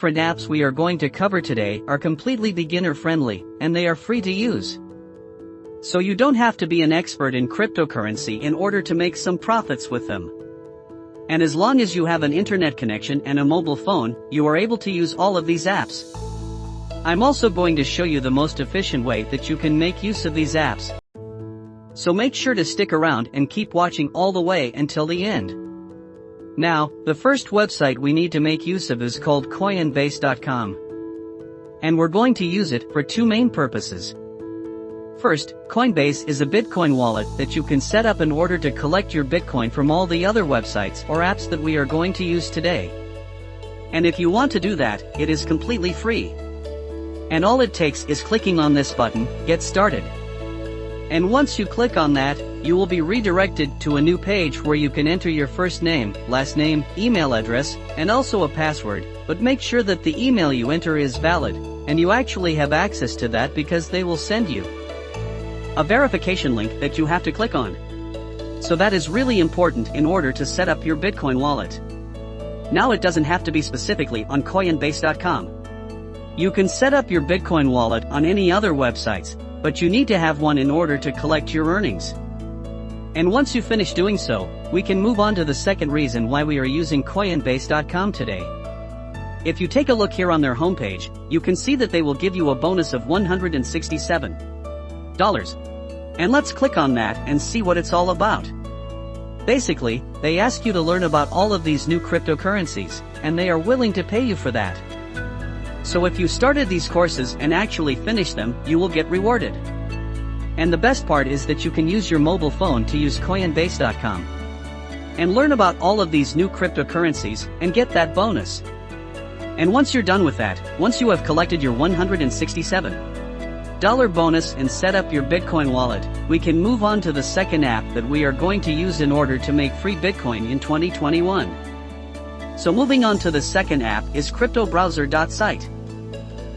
different apps we are going to cover today are completely beginner-friendly, and they are free to use. So you don't have to be an expert in cryptocurrency in order to make some profits with them. And as long as you have an internet connection and a mobile phone, you are able to use all of these apps. I'm also going to show you the most efficient way that you can make use of these apps. So make sure to stick around and keep watching all the way until the end. Now, the first website we need to make use of is called Coinbase.com. And we're going to use it for two main purposes. First, Coinbase is a Bitcoin wallet that you can set up in order to collect your Bitcoin from all the other websites or apps that we are going to use today. And if you want to do that, it is completely free. And all it takes is clicking on this button, Get Started. And once you click on that, you will be redirected to a new page where you can enter your first name, last name, email address, and also a password, but make sure that the email you enter is valid, and you actually have access to that because they will send you a verification link that you have to click on. So that is really important in order to set up your Bitcoin wallet. Now it doesn't have to be specifically on Coinbase.com. You can set up your Bitcoin wallet on any other websites, but you need to have one in order to collect your earnings. And once you finish doing so, we can move on to the second reason why we are using Coinbase.com today. If you take a look here on their homepage, you can see that they will give you a bonus of $167. And let's click on that and see what it's all about. Basically, they ask you to learn about all of these new cryptocurrencies, and they are willing to pay you for that. So if you started these courses and actually finish them, you will get rewarded. And the best part is that you can use your mobile phone to use Coinbase.com and learn about all of these new cryptocurrencies and get that bonus. And once you're done with that, once you have collected your $167 bonus and set up your Bitcoin wallet, we can move on to the second app that we are going to use in order to make free Bitcoin in 2021. So moving on to the second app is cryptobrowser.site.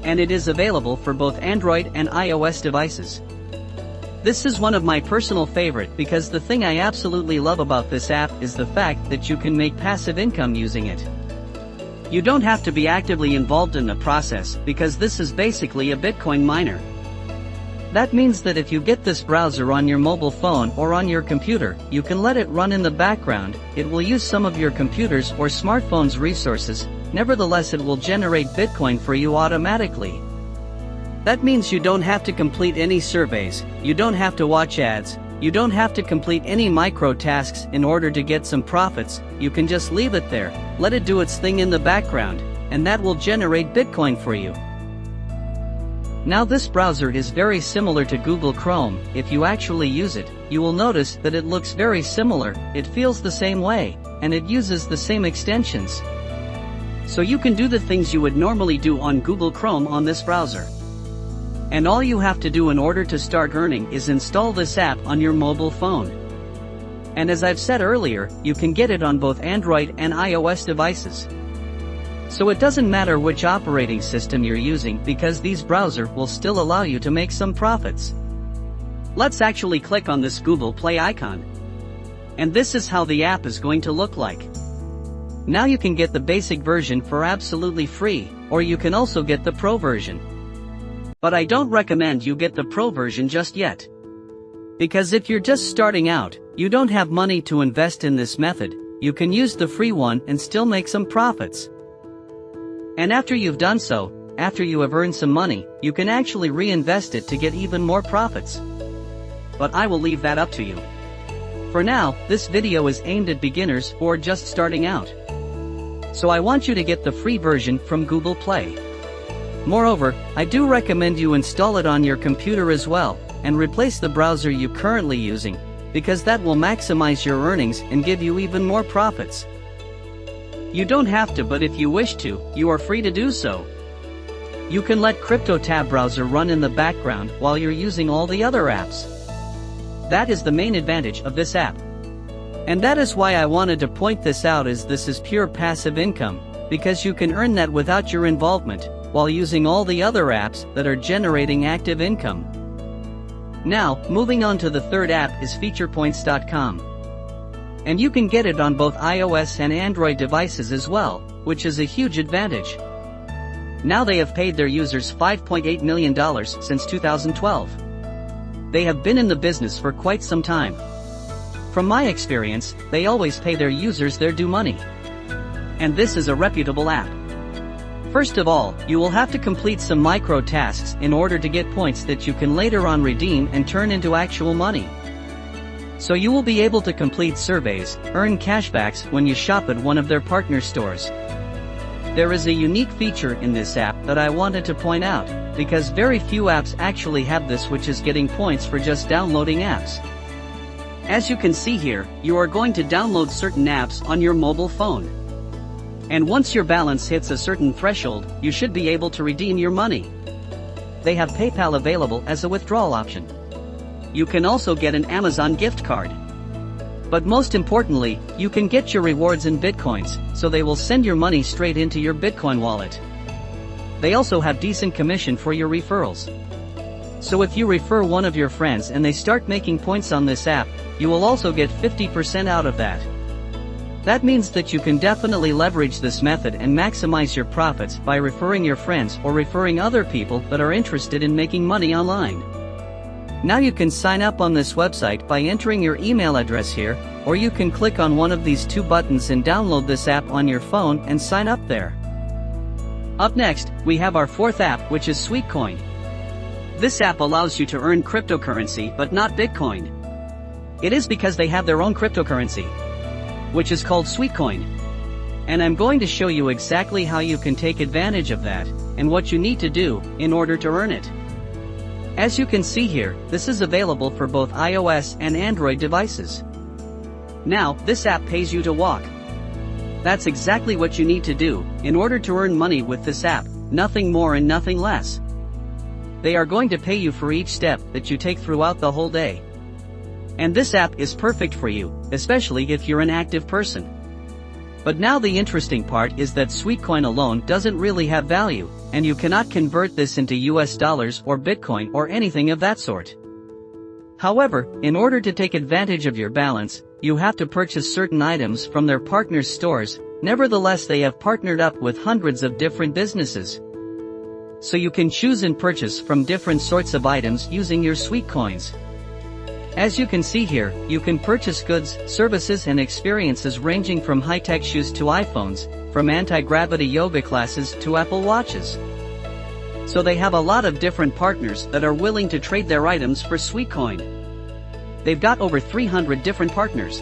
And it is available for both Android and iOS devices. This is one of my personal favorite because the thing I absolutely love about this app is the fact that you can make passive income using it. You don't have to be actively involved in the process because this is basically a Bitcoin miner. That means that if you get this browser on your mobile phone or on your computer, you can let it run in the background. It will use some of your computer's or smartphone's resources, nevertheless it will generate Bitcoin for you automatically. That means you don't have to complete any surveys, you don't have to watch ads, you don't have to complete any micro tasks in order to get some profits. You can just leave it there, let it do its thing in the background, and that will generate Bitcoin for you. Now this browser is very similar to Google Chrome. If you actually use it, you will notice that it looks very similar, it feels the same way, and it uses the same extensions. So you can do the things you would normally do on Google Chrome on this browser. And all you have to do in order to start earning is install this app on your mobile phone. And as I've said earlier, you can get it on both Android and iOS devices. So it doesn't matter which operating system you're using because these browser will still allow you to make some profits. Let's actually click on this Google Play icon. And this is how the app is going to look like. Now you can get the basic version for absolutely free, or you can also get the Pro version. But I don't recommend you get the Pro version just yet. Because if you're just starting out, you don't have money to invest in this method, you can use the free one and still make some profits. And after you've done so, after you have earned some money, you can actually reinvest it to get even more profits. But I will leave that up to you. For now, this video is aimed at beginners or just starting out. So I want you to get the free version from Google Play. Moreover, I do recommend you install it on your computer as well, and replace the browser you're currently using, because that will maximize your earnings and give you even more profits. You don't have to, but if you wish to, you are free to do so. You can let CryptoTab browser run in the background while you're using all the other apps. That is the main advantage of this app. And that is why I wanted to point this out, as this is pure passive income, because you can earn that without your involvement, while using all the other apps that are generating active income. Now, moving on to the third app is FeaturePoints.com. And you can get it on both iOS and Android devices as well, which is a huge advantage. Now they have paid their users $5.8 million since 2012. They have been in the business for quite some time. From my experience, they always pay their users their due money. And this is a reputable app. First of all, you will have to complete some micro tasks in order to get points that you can later on redeem and turn into actual money. So you will be able to complete surveys, earn cashbacks when you shop at one of their partner stores. There is a unique feature in this app that I wanted to point out, because very few apps actually have this, which is getting points for just downloading apps. As you can see here, you are going to download certain apps on your mobile phone. And once your balance hits a certain threshold, you should be able to redeem your money. They have PayPal available as a withdrawal option. You can also get an Amazon gift card. But most importantly, you can get your rewards in Bitcoins, so they will send your money straight into your Bitcoin wallet. They also have decent commission for your referrals. So if you refer one of your friends and they start making points on this app, you will also get 50% out of that. That means that you can definitely leverage this method and maximize your profits by referring your friends or referring other people that are interested in making money online. Now you can sign up on this website by entering your email address here, or you can click on one of these two buttons and download this app on your phone and sign up there. Up next, we have our fourth app, which is Sweetcoin. This app allows you to earn cryptocurrency but not Bitcoin. It is because they have their own cryptocurrency, which is called Sweetcoin. And I'm going to show you exactly how you can take advantage of that, and what you need to do in order to earn it. As you can see here, this is available for both iOS and Android devices. Now, this app pays you to walk. That's exactly what you need to do in order to earn money with this app, nothing more and nothing less. They are going to pay you for each step that you take throughout the whole day. And this app is perfect for you, especially if you're an active person. But now the interesting part is that Sweetcoin alone doesn't really have value, and you cannot convert this into US dollars or Bitcoin or anything of that sort. However, in order to take advantage of your balance, you have to purchase certain items from their partners' stores. Nevertheless, they have partnered up with hundreds of different businesses. So you can choose and purchase from different sorts of items using your Sweetcoins. As you can see here, you can purchase goods, services and experiences ranging from high-tech shoes to iPhones, from anti-gravity yoga classes to Apple Watches. So they have a lot of different partners that are willing to trade their items for Sweetcoin. They've got over 300 different partners.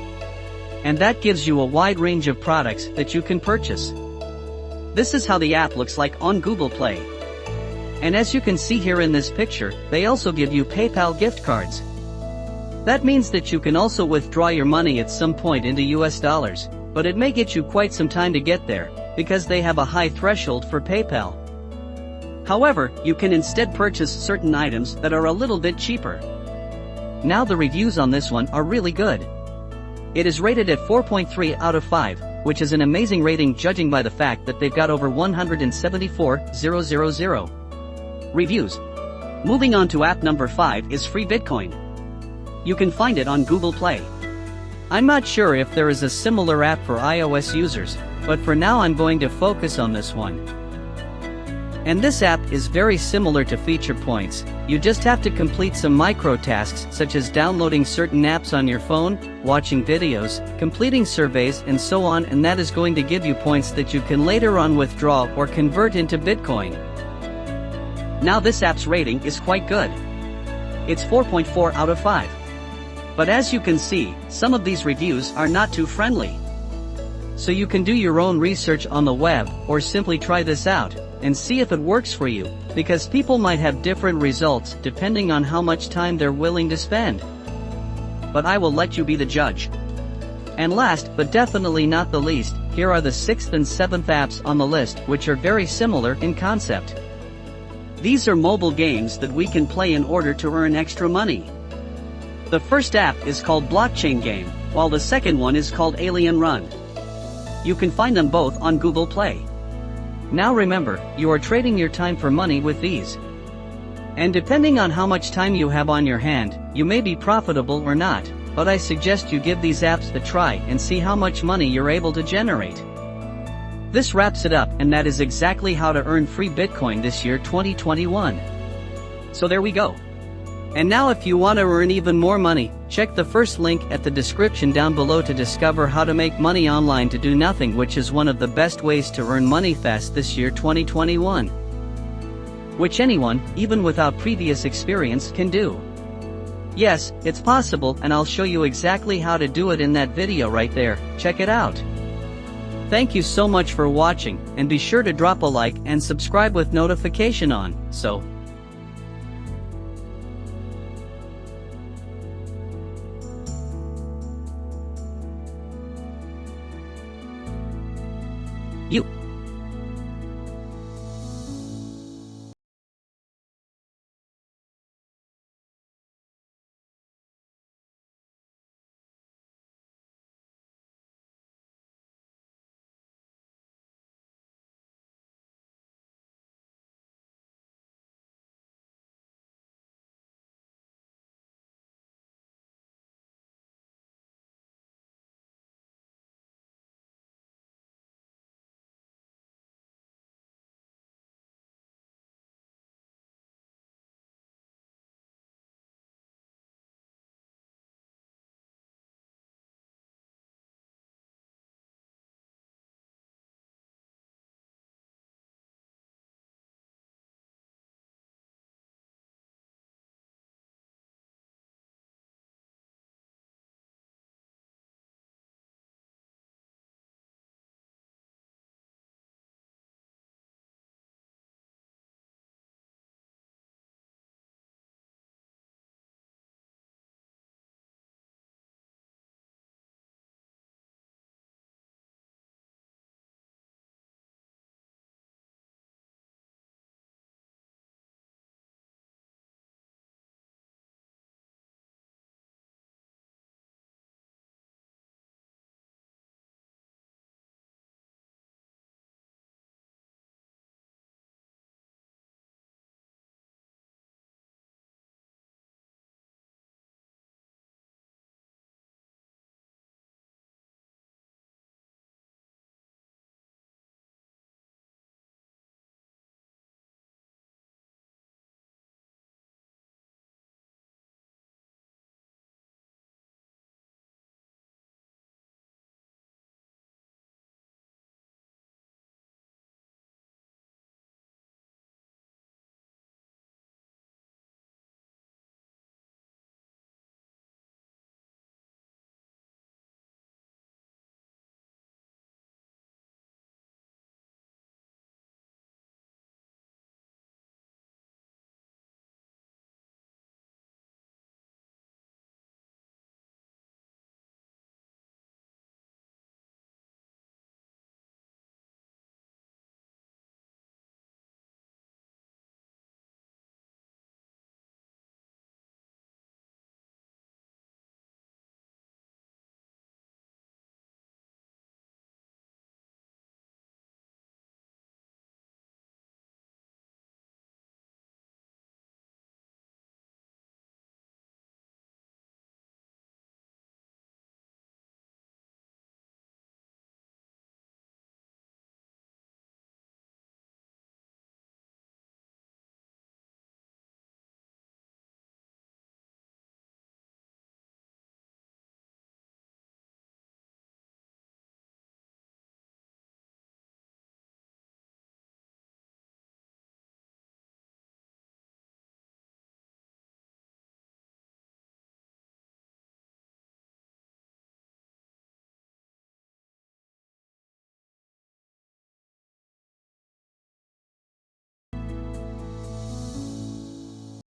And that gives you a wide range of products that you can purchase. This is how the app looks like on Google Play. And as you can see here in this picture, they also give you PayPal gift cards. That means that you can also withdraw your money at some point into US dollars, but it may get you quite some time to get there, because they have a high threshold for PayPal. However, you can instead purchase certain items that are a little bit cheaper. Now the reviews on this one are really good. It is rated at 4.3 out of 5, which is an amazing rating judging by the fact that they've got over 174,000 reviews. Moving on to app number 5 is Free Bitcoin. You can find it on Google Play. I'm not sure if there is a similar app for iOS users, but for now I'm going to focus on this one. And this app is very similar to Feature Points. You just have to complete some micro tasks such as downloading certain apps on your phone, watching videos, completing surveys and so on, and that is going to give you points that you can later on withdraw or convert into Bitcoin. Now this app's rating is quite good. It's 4.4 out of 5. But as you can see, some of these reviews are not too friendly. So you can do your own research on the web, or simply try this out, and see if it works for you, because people might have different results depending on how much time they're willing to spend. But I will let you be the judge. And last, but definitely not the least, here are the 6th and 7th apps on the list, which are very similar in concept. These are mobile games that we can play in order to earn extra money. The first app is called Blockchain Game, while the second one is called Alien Run. You can find them both on Google Play. Now remember, you are trading your time for money with these. And depending on how much time you have on your hand, you may be profitable or not, but I suggest you give these apps a try and see how much money you're able to generate. This wraps it up, and that is exactly how to earn free Bitcoin this year 2021. So there we go. And now if you want to earn even more money, check the first link at the description down below to discover how to make money online to do nothing, which is one of the best ways to earn money fast this year 2021. Which anyone, even without previous experience, can do. Yes, it's possible, and I'll show you exactly how to do it in that video right there. Check it out. Thank you so much for watching, and be sure to drop a like and subscribe with notification on, so you